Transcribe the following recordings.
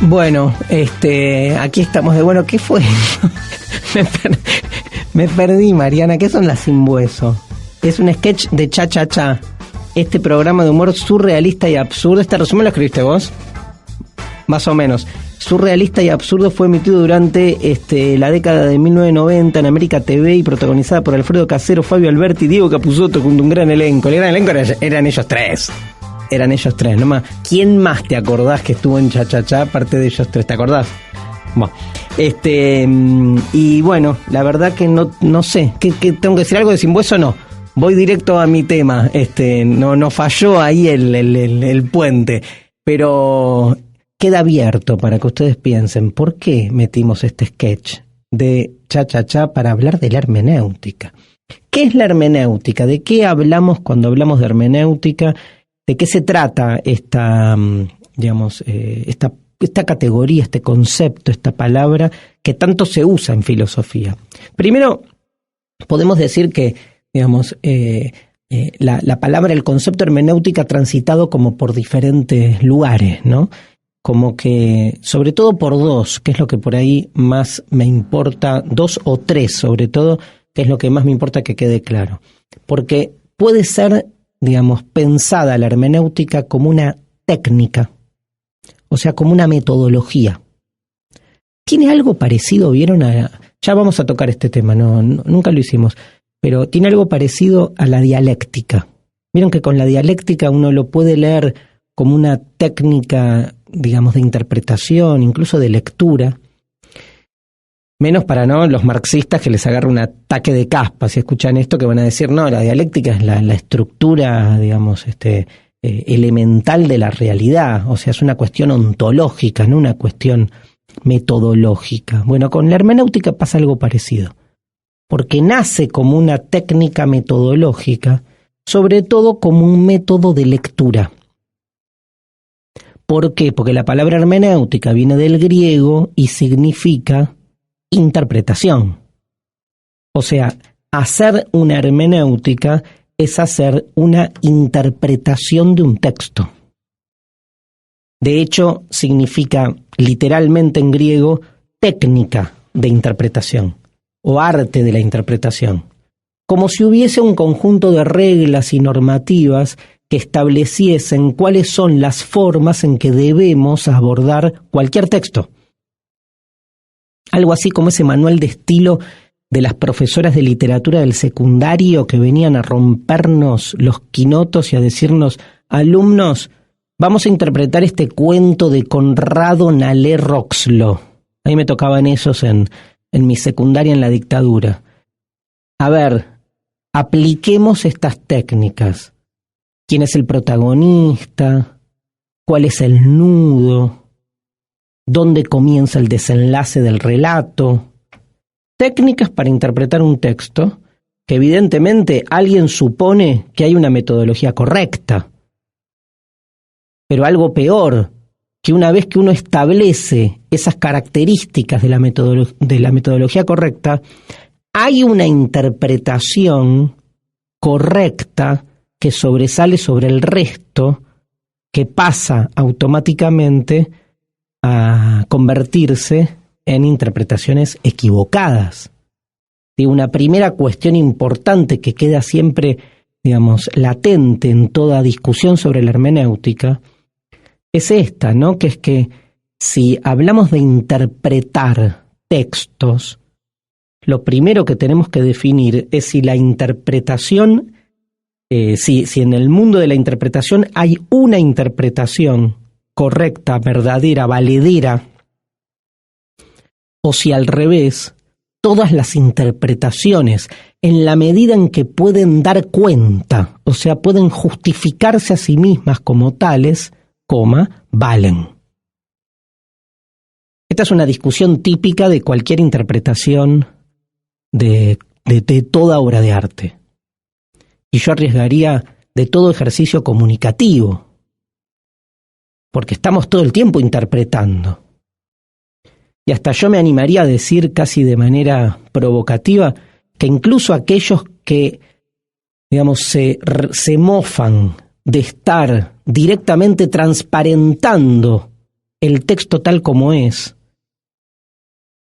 Bueno, aquí estamos de bueno. ¿Qué fue? Me perdí, Mariana. ¿Qué son las sin hueso? Es un sketch de Cha Cha Cha. Este programa de humor surrealista y absurdo. ¿Este resumen lo escribiste vos? Más o menos. Surrealista y absurdo fue emitido durante la década de 1990 en América TV y protagonizada por Alfredo Casero, Fabio Alberti y Diego Capusotto junto a un gran elenco. El gran elenco eran ellos tres. Eran ellos tres, nomás. ¿Quién más te acordás que estuvo en Cha Cha Cha aparte de ellos tres? ¿Te acordás? Bueno, y bueno, la verdad que no sé. ¿Qué tengo que decir algo de Sin Hueso? No. Voy directo a mi tema. No falló ahí el puente. Pero queda abierto para que ustedes piensen por qué metimos este sketch de Cha Cha Cha para hablar de la hermenéutica. ¿Qué es la hermenéutica? ¿De qué hablamos cuando hablamos de hermenéutica? ¿De qué se trata esta categoría, este concepto, esta palabra que tanto se usa en filosofía? Primero, podemos decir que, la palabra, el concepto hermenéutica ha transitado como por diferentes lugares, ¿no? Como que, sobre todo por dos, que es lo que por ahí más me importa, dos o tres sobre todo, que es lo que más me importa que quede claro. Porque puede ser, pensada la hermenéutica como una técnica, o sea, como una metodología. ¿Tiene algo parecido, vieron? Ya vamos a tocar este tema, nunca lo hicimos, pero tiene algo parecido a la dialéctica. Vieron que con la dialéctica uno lo puede leer como una técnica, de interpretación, incluso de lectura. Menos para los marxistas que les agarra un ataque de caspa si escuchan esto, que van a decir, no, la dialéctica es la estructura, elemental de la realidad. O sea, es una cuestión ontológica, no una cuestión metodológica. Bueno, con la hermenéutica pasa algo parecido. Porque nace como una técnica metodológica, sobre todo como un método de lectura. ¿Por qué? Porque la palabra hermenéutica viene del griego y significa interpretación. O sea, hacer una hermenéutica es hacer una interpretación de un texto. De hecho, significa literalmente en griego técnica de interpretación o arte de la interpretación. Como si hubiese un conjunto de reglas y normativas que estableciesen cuáles son las formas en que debemos abordar cualquier texto. Algo así como ese manual de estilo de las profesoras de literatura del secundario que venían a rompernos los quinotos y a decirnos, alumnos, vamos a interpretar este cuento de Conrado Nalé Roxlo. A mí me tocaban esos en mi secundaria en la dictadura. A ver, apliquemos estas técnicas. ¿Quién es el protagonista? ¿Cuál es el nudo? ¿Dónde comienza el desenlace del relato? Técnicas para interpretar un texto que evidentemente alguien supone que hay una metodología correcta. Pero algo peor, que una vez que uno establece esas características de la metodología correcta, hay una interpretación correcta que sobresale sobre el resto, que pasa automáticamente a convertirse en interpretaciones equivocadas. Y una primera cuestión importante que queda siempre, latente en toda discusión sobre la hermenéutica, es esta, ¿no? Que es que si hablamos de interpretar textos, lo primero que tenemos que definir es si la interpretación, si en el mundo de la interpretación hay una interpretación correcta, verdadera, valedera, o si al revés, todas las interpretaciones, en la medida en que pueden dar cuenta, o sea, pueden justificarse a sí mismas como tales, valen. Esta es una discusión típica de cualquier interpretación de toda obra de arte. Y yo arriesgaría de todo ejercicio comunicativo, porque estamos todo el tiempo interpretando. Y hasta yo me animaría a decir casi de manera provocativa que incluso aquellos que, se mofan de estar directamente transparentando el texto tal como es,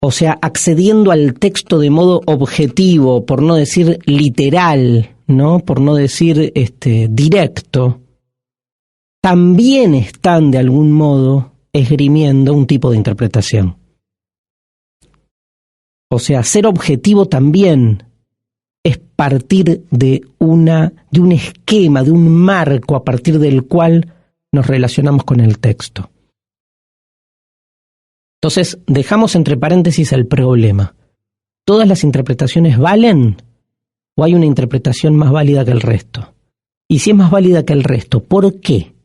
o sea, accediendo al texto de modo objetivo, por no decir literal, ¿no? Por no decir directo, también están de algún modo esgrimiendo un tipo de interpretación. O sea, ser objetivo también es partir de un esquema, de un marco a partir del cual nos relacionamos con el texto. Entonces, dejamos entre paréntesis el problema. ¿Todas las interpretaciones valen o hay una interpretación más válida que el resto? Y si es más válida que el resto, ¿por qué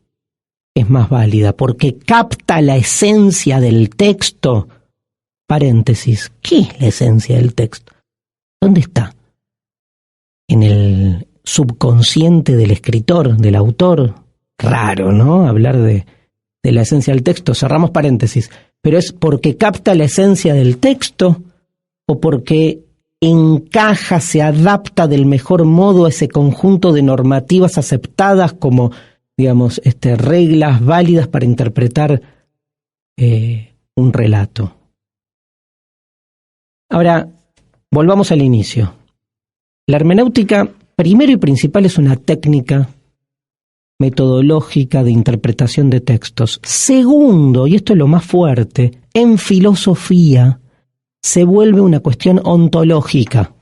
es más válida? ¿Porque capta la esencia del texto? Paréntesis, ¿qué es la esencia del texto? ¿Dónde está? ¿En el subconsciente del escritor, del autor? Raro, ¿no? Hablar de la esencia del texto. Cerramos paréntesis. ¿Pero es porque capta la esencia del texto o porque encaja, se adapta del mejor modo a ese conjunto de normativas aceptadas como, digamos, reglas válidas para interpretar un relato? Ahora, volvamos al inicio. La hermenéutica, primero y principal, es una técnica metodológica de interpretación de textos. Segundo, y esto es lo más fuerte, en filosofía se vuelve una cuestión ontológica.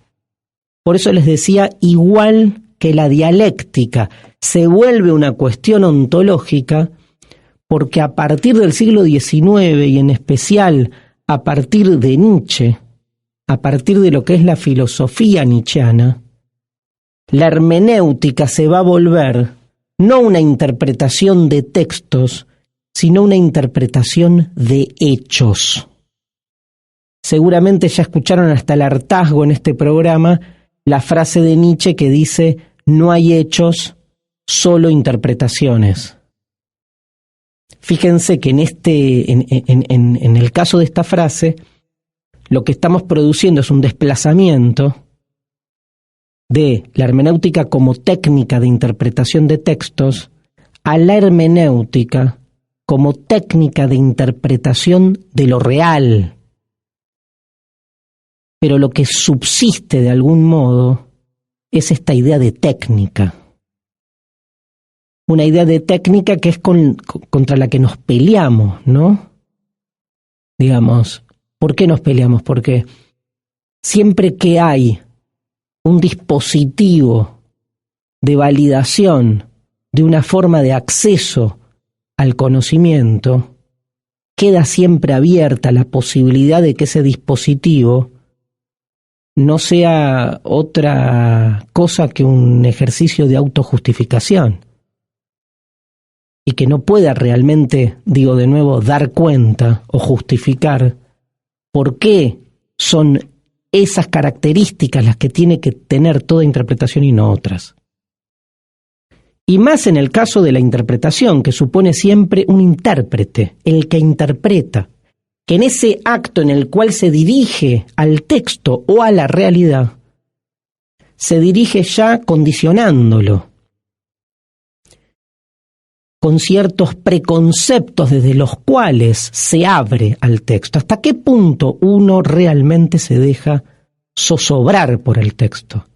Por eso les decía, igual que la dialéctica, se vuelve una cuestión ontológica porque a partir del siglo XIX y en especial a partir de Nietzsche, a partir de lo que es la filosofía nietzscheana, la hermenéutica se va a volver no una interpretación de textos, sino una interpretación de hechos. Seguramente ya escucharon hasta el hartazgo en este programa la frase de Nietzsche que dice: no hay hechos, solo interpretaciones. Fíjense que en el caso de esta frase, lo que estamos produciendo es un desplazamiento de la hermenéutica como técnica de interpretación de textos a la hermenéutica como técnica de interpretación de lo real. Pero lo que subsiste de algún modo es esta idea de técnica. Una idea de técnica que es contra la que nos peleamos, ¿no? Digamos, ¿por qué nos peleamos? Porque siempre que hay un dispositivo de validación de una forma de acceso al conocimiento, queda siempre abierta la posibilidad de que ese dispositivo no sea otra cosa que un ejercicio de autojustificación y que no pueda realmente, digo de nuevo, dar cuenta o justificar por qué son esas características las que tiene que tener toda interpretación y no otras. Y más en el caso de la interpretación, que supone siempre un intérprete, el que interpreta, que en ese acto en el cual se dirige al texto o a la realidad, se dirige ya condicionándolo, con ciertos preconceptos desde los cuales se abre al texto. ¿Hasta qué punto uno realmente se deja zozobrar por el texto?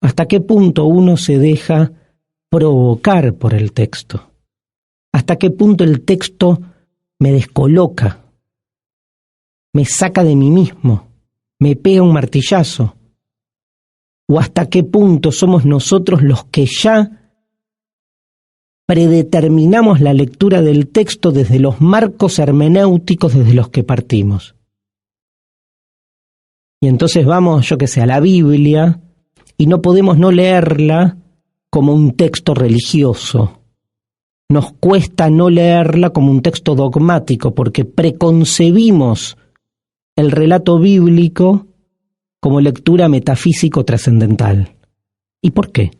¿Hasta qué punto uno se deja provocar por el texto? ¿Hasta qué punto el texto me descoloca, me saca de mí mismo, me pega un martillazo? ¿O hasta qué punto somos nosotros los que ya predeterminamos la lectura del texto desde los marcos hermenéuticos desde los que partimos? Y entonces vamos, yo qué sé, a la Biblia y no podemos no leerla como un texto religioso. Nos cuesta no leerla como un texto dogmático porque preconcebimos el relato bíblico como lectura metafísico trascendental. ¿Y por qué?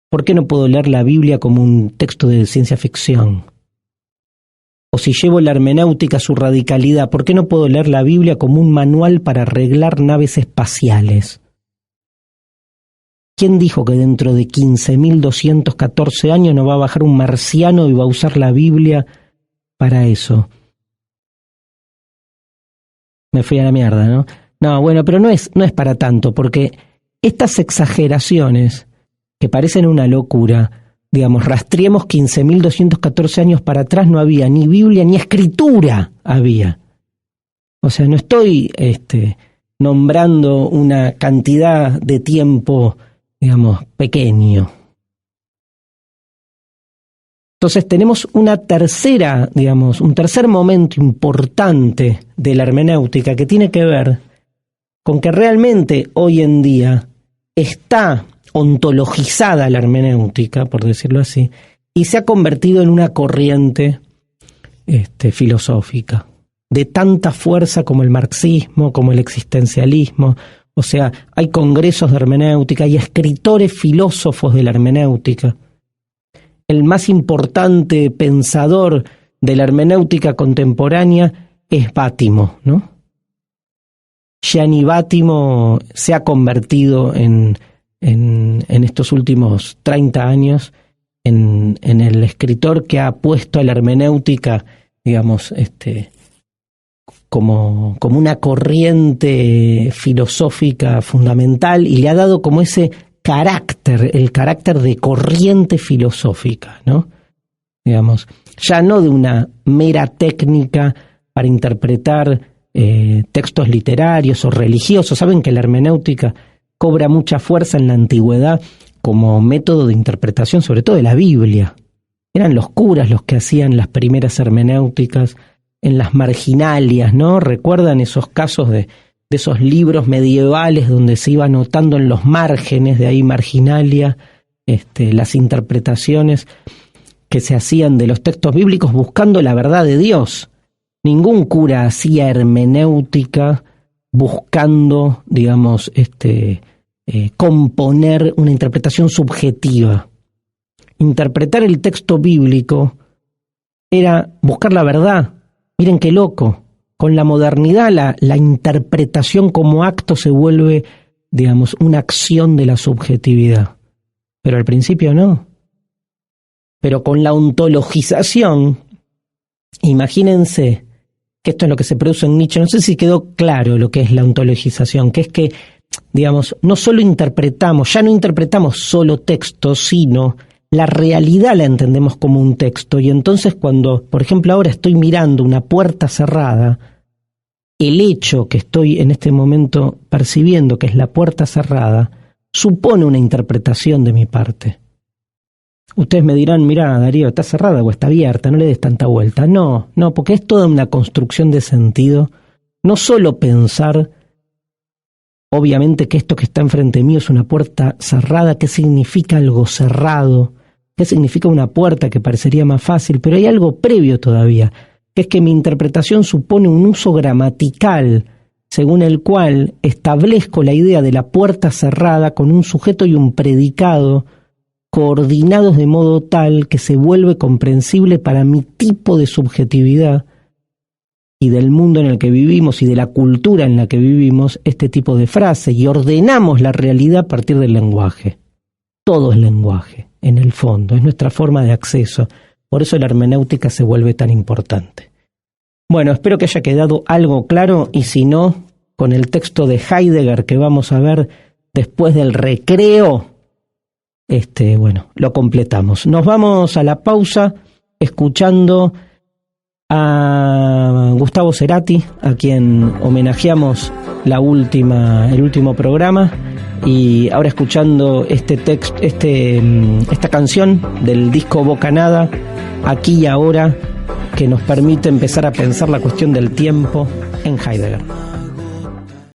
¿Por qué no puedo leer la Biblia como un texto de ciencia ficción? O si llevo la hermenéutica a su radicalidad, ¿por qué no puedo leer la Biblia como un manual para arreglar naves espaciales? ¿Quién dijo que dentro de 15.214 años no va a bajar un marciano y va a usar la Biblia para eso? me fui a la mierda, ¿no? No, bueno, pero no es para tanto, porque estas exageraciones que parecen una locura, digamos, rastreemos 15.214 años para atrás, no había ni Biblia ni escritura había. O sea, no estoy nombrando una cantidad de tiempo, digamos, pequeño. Entonces tenemos una tercera, digamos, un tercer momento importante de la hermenéutica que tiene que ver con que realmente hoy en día está ontologizada la hermenéutica, por decirlo así, y se ha convertido en una corriente filosófica de tanta fuerza como el marxismo, como el existencialismo. O sea, hay congresos de hermenéutica, hay escritores filósofos de la hermenéutica. El más importante pensador de la hermenéutica contemporánea es Bátimo, ¿no? Gianni Bátimo se ha convertido en estos últimos 30 años en el escritor que ha puesto a la hermenéutica, digamos, como una corriente filosófica fundamental, y le ha dado como ese carácter, el carácter de corriente filosófica, ¿no? Digamos, ya no de una mera técnica para interpretar textos literarios o religiosos. Saben que la hermenéutica cobra mucha fuerza en la antigüedad como método de interpretación, sobre todo de la Biblia. Eran los curas los que hacían las primeras hermenéuticas en las marginalias, ¿no? ¿Recuerdan esos casos de esos libros medievales donde se iba anotando en los márgenes, de ahí marginalia, las interpretaciones que se hacían de los textos bíblicos buscando la verdad de Dios? Ningún cura hacía hermenéutica buscando, digamos, componer una interpretación subjetiva. Interpretar el texto bíblico era buscar la verdad. Miren qué loco. Con la modernidad la interpretación como acto se vuelve, digamos, una acción de la subjetividad. Pero al principio no. Pero con la ontologización, imagínense que esto es lo que se produce en Nietzsche. No sé si quedó claro lo que es la ontologización, que es que, digamos, no solo interpretamos, ya no interpretamos solo textos, sino la realidad la entendemos como un texto. Y entonces cuando, por ejemplo, ahora estoy mirando una puerta cerrada, el hecho que estoy en este momento percibiendo, que es la puerta cerrada, supone una interpretación de mi parte. Ustedes me dirán, mira, Darío, ¿está cerrada o está abierta? No le des tanta vuelta. No, porque es toda una construcción de sentido. No solo pensar, obviamente, que esto que está enfrente mío es una puerta cerrada. ¿Qué significa algo cerrado? ¿Qué significa una puerta? Que parecería más fácil, pero hay algo previo todavía, que es que mi interpretación supone un uso gramatical, según el cual establezco la idea de la puerta cerrada con un sujeto y un predicado coordinados de modo tal que se vuelve comprensible para mi tipo de subjetividad y del mundo en el que vivimos y de la cultura en la que vivimos este tipo de frase, y ordenamos la realidad a partir del lenguaje. Todo es lenguaje, en el fondo, es nuestra forma de acceso. Por eso la hermenéutica se vuelve tan importante. Bueno, espero que haya quedado algo claro, y si no, con el texto de Heidegger que vamos a ver después del recreo, lo completamos. Nos vamos a la pausa escuchando a Gustavo Cerati, a quien homenajeamos el último programa, y ahora escuchando esta canción del disco Bocanada, Aquí y Ahora, que nos permite empezar a pensar la cuestión del tiempo en Heidegger.